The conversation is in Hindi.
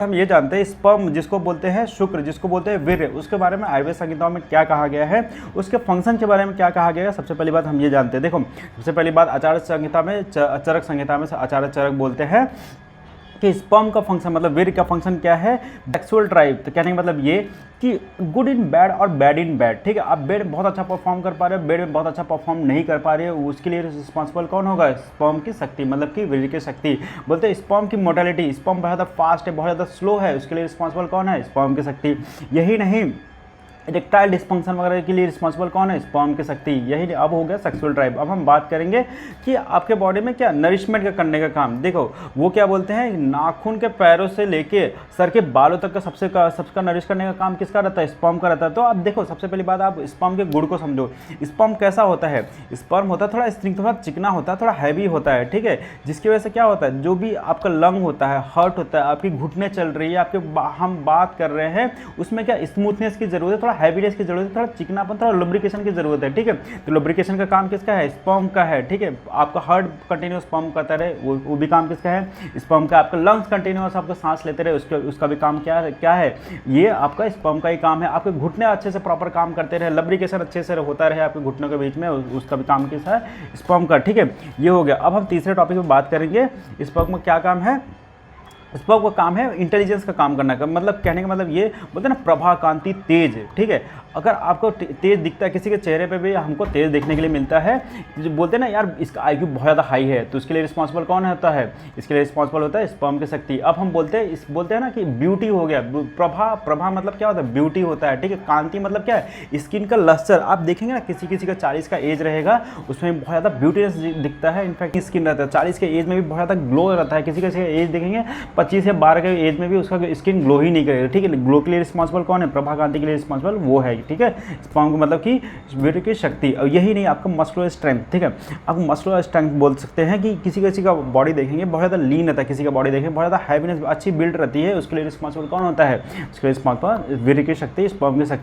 हम ये जानते हैं स्पर्म जिसको बोलते हैं शुक्र, जिसको बोलते हैं वीर्य, उसके बारे में आयुर्वेद संहिताओं में क्या कहा गया है, उसके फंक्शन के बारे में क्या कहा गया है। सबसे पहली बात हम ये जानते हैं, देखो सबसे पहली बात आचार्य संहिता में चरक संहिता में आचार्य चरक बोलते हैं कि स्पर्म का फंक्शन मतलब वीर्य का फंक्शन क्या है, सेक्सुअल ड्राइव। तो कहने का मतलब ये कि गुड इन बैड और बैड इन बैड, ठीक है। आप बेड में बहुत अच्छा परफॉर्म कर पा रहे हो, बेड में बहुत अच्छा परफॉर्म नहीं कर पा रहे हो, उसके लिए रिस्पॉन्सिबल कौन होगा, स्पर्म की शक्ति, मतलब कि वीर्य की शक्ति। बोलते हैं स्पर्म की मोर्टेलिटी, स्पर्म बहुत ज़्यादा फास्ट है, बहुत ज़्यादा स्लो है, उसके लिए रिस्पॉन्सिबल कौन है, स्पर्म की शक्ति। यही नहीं, इरेक्टाइल डिस्फंक्शन वगैरह के लिए रिस्पॉन्सिबल कौन है, स्पर्म की शक्ति। यही अब हो गया सेक्सुअल ड्राइव। अब हम बात करेंगे कि आपके बॉडी में क्या नरिशमेंट का करने का काम। देखो वो क्या बोलते हैं, नाखून के पैरों से लेके सर के बालों तक का सबका नरिश करने का काम किसका रहता है, स्पर्म का रहता है। तो अब देखो सबसे पहली बात आप स्पर्म के गुण को समझो। स्पर्म कैसा होता है, स्पर्म होता है थोड़ा स्ट्रिंग, थोड़ा चिकना होता है, थोड़ा हैवी होता है, ठीक है। जिसकी वजह से क्या होता है, जो भी आपका लंग होता है, हार्ट होता है, आपकी घुटने चल रही है, आपके हम बात कर रहे हैं, उसमें क्या स्मूथनेस की जरूरत है, थोड़ा हैवीनेस की जरूरत है, थोड़ा चिकनापन, थोड़ा लुब्रिकेशन की जरूरत है, ठीक है। तो लुब्रिकेशन का काम किसका है, स्पर्म का है, ठीक है। आपका हार्ट कंटिन्यूस स्पर्म करता रहे, वो भी काम किसका है, स्पर्म का। आपका लंग्स कंटिन्यूस आपको सांस लेते रहे, उसका भी काम क्या है, ये आपका स्पर्म का ही काम है। आपके घुटने अच्छे से प्रॉपर काम करते रहे, लुब्रिकेशन अच्छे से होता रहे आपके घुटनों के बीच में, उसका भी काम किसका है, स्पर्म का, ठीक है। ये हो गया। अब हम तीसरे टॉपिक पे बात करेंगे, स्पर्म में क्या काम है। स्पर्म का काम है इंटेलिजेंस का काम करने का, मतलब कहने का मतलब ये बोलते हैं ना, प्रभा कांति तेज, ठीक है। अगर आपको तेज दिखता है, किसी के चेहरे पे भी हमको तेज देखने के लिए मिलता है, जो बोलते हैं ना यार इसका आईक्यू बहुत ज़्यादा हाई है, तो इसके लिए रिस्पॉन्सिबल कौन होता है, इसके लिए रिस्पॉन्सिबल होता है स्पर्म की शक्ति। अब हम बोलते हैं ना कि ब्यूटी हो गया, प्रभा मतलब क्या होता है, ब्यूटी होता है, ठीक है। कांति मतलब क्या है, स्किन का लस्टर। आप देखेंगे ना किसी का 40 का एज रहेगा, उसमें बहुत ज़्यादा ब्यूटीनेस दिखता है, इनफैक्ट स्किन रहता है। 40 के एज में भी बहुत ज़्यादा ग्लो रहता है, किसी का एज देखेंगे 25 या 12 के एज में भी उसका स्किन ग्लो ही नहीं करेगा, ठीक है। ग्लो के लिए रिस्पॉन्सिबल कौन है, प्रभा कांति के लिए रिस्पॉन्सिबल वो है, ठीक है। स्पर्म को मतलब कि वीर्य की शक्ति। और यही नहीं, आपका मस्कुलर स्ट्रेंथ, ठीक है। आप मस्कुलर स्ट्रेंथ बोल सकते हैं कि किसी का बॉडी देखेंगे बहुत ज़्यादा लीन रहता है, किसी का बॉडी देखेंगे बहुत ज़्यादा हैवीनेस अच्छी बिल्ड रहती है, उसके लिए रिस्पॉन्सिबल कौन होता है, उसके लिए रिस्पॉन्सिबल वीर्य की शक्ति, स्पर्म की शक्ति।